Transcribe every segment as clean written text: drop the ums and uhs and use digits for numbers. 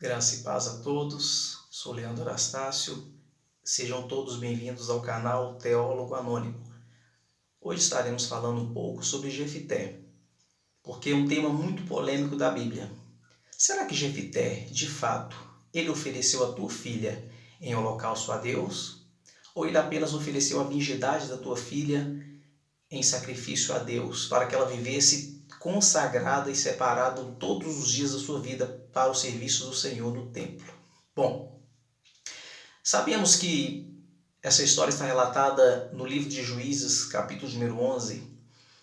Graça e paz a todos, sou Leandro Anastácio, sejam todos bem-vindos ao canal Teólogo Anônimo. Hoje estaremos falando um pouco sobre Jefité, porque é um tema muito polêmico da Bíblia. Será que Jefité, de fato, ele ofereceu a tua filha em holocausto a Deus? Ou ele apenas ofereceu a virgindade da tua filha em sacrifício a Deus, para que ela vivesse consagrada e separada todos os dias da sua vida para o serviço do Senhor no templo? Bom, sabemos que essa história está relatada no livro de Juízes, capítulo número 11,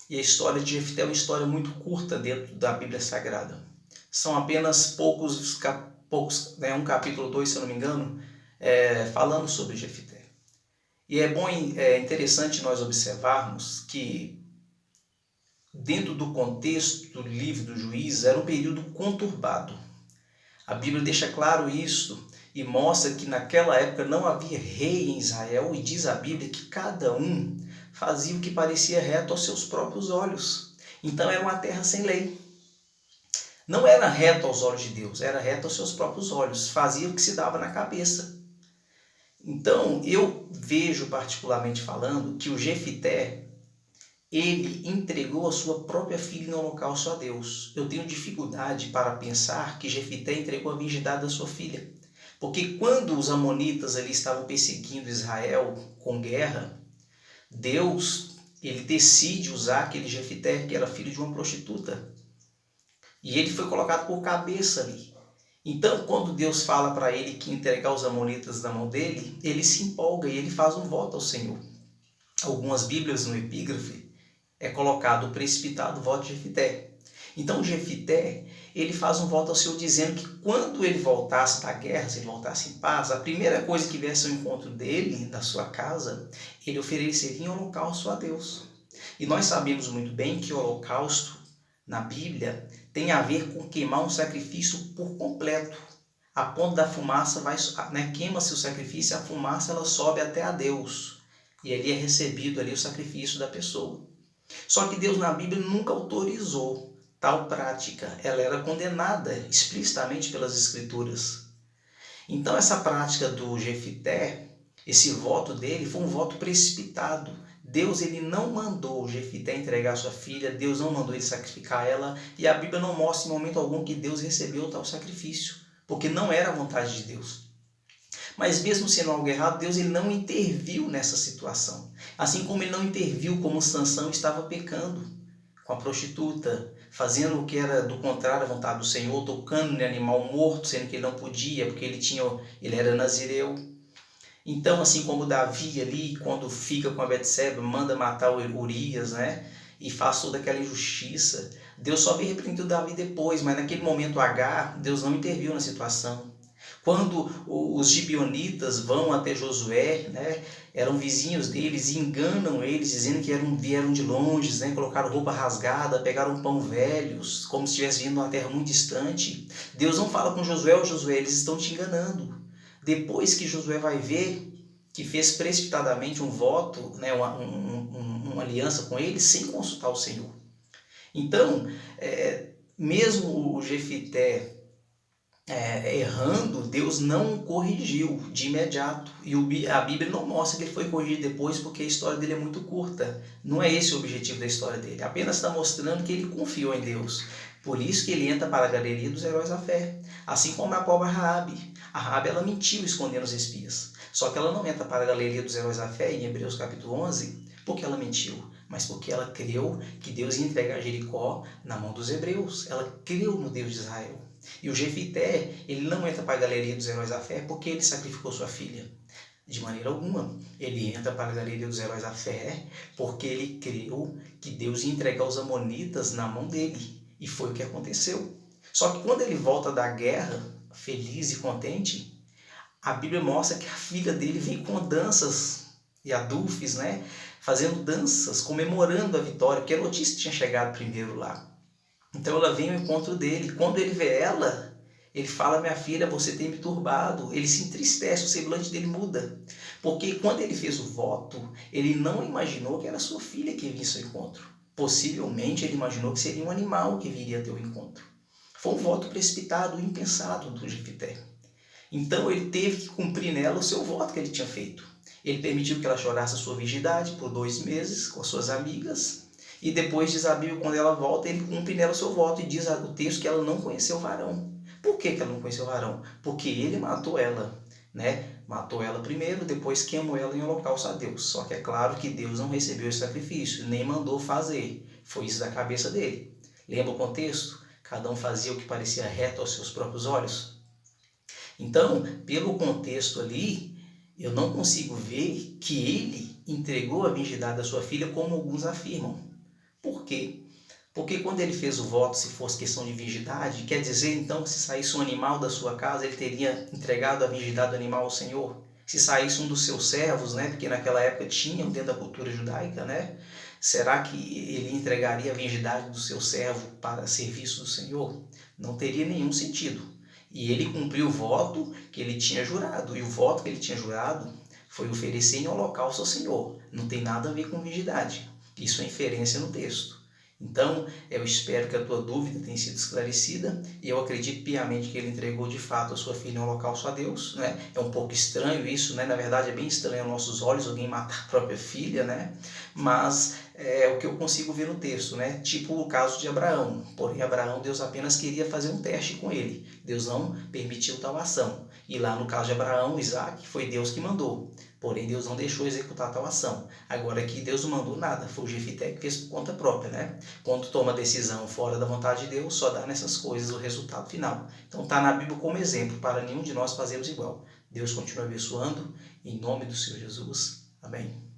e a história de Jefité é uma história muito curta dentro da Bíblia Sagrada. São apenas poucos um capítulo 2, se eu não me engano, falando sobre Jefité. E é interessante nós observarmos que dentro do contexto do livro do Juízes era um período conturbado. A Bíblia deixa claro isso e mostra que naquela época não havia rei em Israel, e diz a Bíblia que cada um fazia o que parecia reto aos seus próprios olhos. Então era uma terra sem lei. Não era reto aos olhos de Deus, era reto aos seus próprios olhos, fazia o que se dava na cabeça. Então eu vejo, particularmente falando, que o Jefité, ele entregou a sua própria filha no holocausto a Deus. Eu tenho dificuldade para pensar que Jefité entregou a virgindade da sua filha. Porque quando os amonitas ali estavam perseguindo Israel com guerra, Deus, ele decide usar aquele Jefité, que era filho de uma prostituta. E ele foi colocado por cabeça ali. Então, quando Deus fala para ele que entregar os amonitas na mão dele, ele se empolga e ele faz um voto ao Senhor. Algumas Bíblias no epígrafe é colocado o precipitado voto de Jefité. Então Jefité, ele faz um voto ao Senhor dizendo que quando ele voltasse da guerra, se ele voltasse em paz, a primeira coisa que viesse ao encontro dele, da sua casa, ele ofereceria em holocausto a Deus. E nós sabemos muito bem que o holocausto na Bíblia tem a ver com queimar um sacrifício por completo. A ponto da fumaça queima-se o sacrifício, a fumaça ela sobe até a Deus. E ali é recebido ali o sacrifício da pessoa. Só que Deus na Bíblia nunca autorizou tal prática. Ela era condenada explicitamente pelas Escrituras. Então essa prática do Jefité, esse voto dele, foi um voto precipitado. Deus ele não mandou Jefité entregar sua filha, Deus não mandou ele sacrificar ela, e a Bíblia não mostra em momento algum que Deus recebeu tal sacrifício, porque não era a vontade de Deus. Mas mesmo sendo algo errado, Deus ele não interviu nessa situação. Assim como ele não interviu como Sansão estava pecando com a prostituta, fazendo o que era do contrário à vontade do Senhor, tocando no animal morto, sendo que ele não podia, porque ele era nazireu. Então, assim como Davi ali, quando fica com a Betseba, manda matar o Urias, e faz toda aquela injustiça, Deus só veio repreender Davi depois, mas naquele momento H, Deus não interviu na situação. Quando os gibeonitas vão até Josué, eram vizinhos deles e enganam eles, dizendo que vieram de longe, colocaram roupa rasgada, pegaram pão velhos, como se estivessem vindo de uma terra muito distante. Deus não fala com Josué, Josué, eles estão te enganando. Depois que Josué vai ver que fez precipitadamente um voto, uma aliança com eles, sem consultar o Senhor. Então, mesmo o Jefité errando, Deus não o corrigiu de imediato. E a Bíblia não mostra que ele foi corrigido depois, porque a história dele é muito curta. Não é esse o objetivo da história dele. Apenas está mostrando que ele confiou em Deus. Por isso que ele entra para a galeria dos heróis da fé. Assim como a cobra Raabe. A Raabe ela mentiu escondendo os espias. Só que ela não entra para a galeria dos heróis da fé, em Hebreus capítulo 11, porque ela mentiu, mas porque ela creu que Deus ia entregar Jericó na mão dos hebreus. Ela creu no Deus de Israel. E o Jefité, ele não entra para a galeria dos heróis da fé porque ele sacrificou sua filha. De maneira alguma. Ele entra para a galeria dos heróis da fé porque ele creu que Deus ia entregar os amonitas na mão dele. E foi o que aconteceu. Só que quando ele volta da guerra, feliz e contente, a Bíblia mostra que a filha dele vem com danças e adufes, fazendo danças, comemorando a vitória, porque a notícia tinha chegado primeiro lá. Então ela vem ao encontro dele. Quando ele vê ela, ele fala: minha filha, você tem me turbado. Ele se entristece, o semblante dele muda. Porque quando ele fez o voto, ele não imaginou que era sua filha que vinha ao seu encontro. Possivelmente ele imaginou que seria um animal que viria ao teu encontro. Foi um voto precipitado, impensado do Jefité. Então ele teve que cumprir nela o seu voto que ele tinha feito. Ele permitiu que ela chorasse a sua virgindade por 2 meses com as suas amigas. E depois diz a Bíblia, quando ela volta, ele cumpre nela o seu voto. E diz o texto que ela não conheceu o varão. Por que ela não conheceu o varão? Porque ele matou ela, né? Matou ela primeiro, depois queimou ela em holocausto a Deus. Só que é claro que Deus não recebeu esse sacrifício, nem mandou fazer. Foi isso da cabeça dele. Lembra o contexto? Cada um fazia o que parecia reto aos seus próprios olhos. Então, pelo contexto ali, eu não consigo ver que ele entregou a virgindade da sua filha como alguns afirmam. Por quê? Porque quando ele fez o voto, se fosse questão de virgindade, quer dizer então que se saísse um animal da sua casa, ele teria entregado a virgindade do animal ao Senhor? Se saísse um dos seus servos, né? Porque naquela época tinham dentro da cultura judaica, né? Será que ele entregaria a virgindade do seu servo para serviço do Senhor? Não teria nenhum sentido. E ele cumpriu o voto que ele tinha jurado. E o voto que ele tinha jurado foi oferecer em holocausto ao Senhor. Não tem nada a ver com virgindade. Isso é inferência no texto. Então, eu espero que a tua dúvida tenha sido esclarecida e eu acredito piamente que ele entregou de fato a sua filha em holocausto a Deus, né? É um pouco estranho isso, né? Na verdade é bem estranho aos nossos olhos alguém matar a própria filha, né? Mas é o que eu consigo ver no texto, né? Tipo o caso de Abraão. Porém, Abraão, Deus apenas queria fazer um teste com ele. Deus não permitiu tal ação. E lá no caso de Abraão, Isaac, foi Deus que mandou. Porém, Deus não deixou executar tal ação. Agora aqui, Deus não mandou nada. Foi o Jefité que fez por conta própria, né? Quando toma decisão fora da vontade de Deus, só dá nessas coisas o resultado final. Então está na Bíblia como exemplo, para nenhum de nós fazermos igual. Deus continua abençoando, em nome do Senhor Jesus. Amém.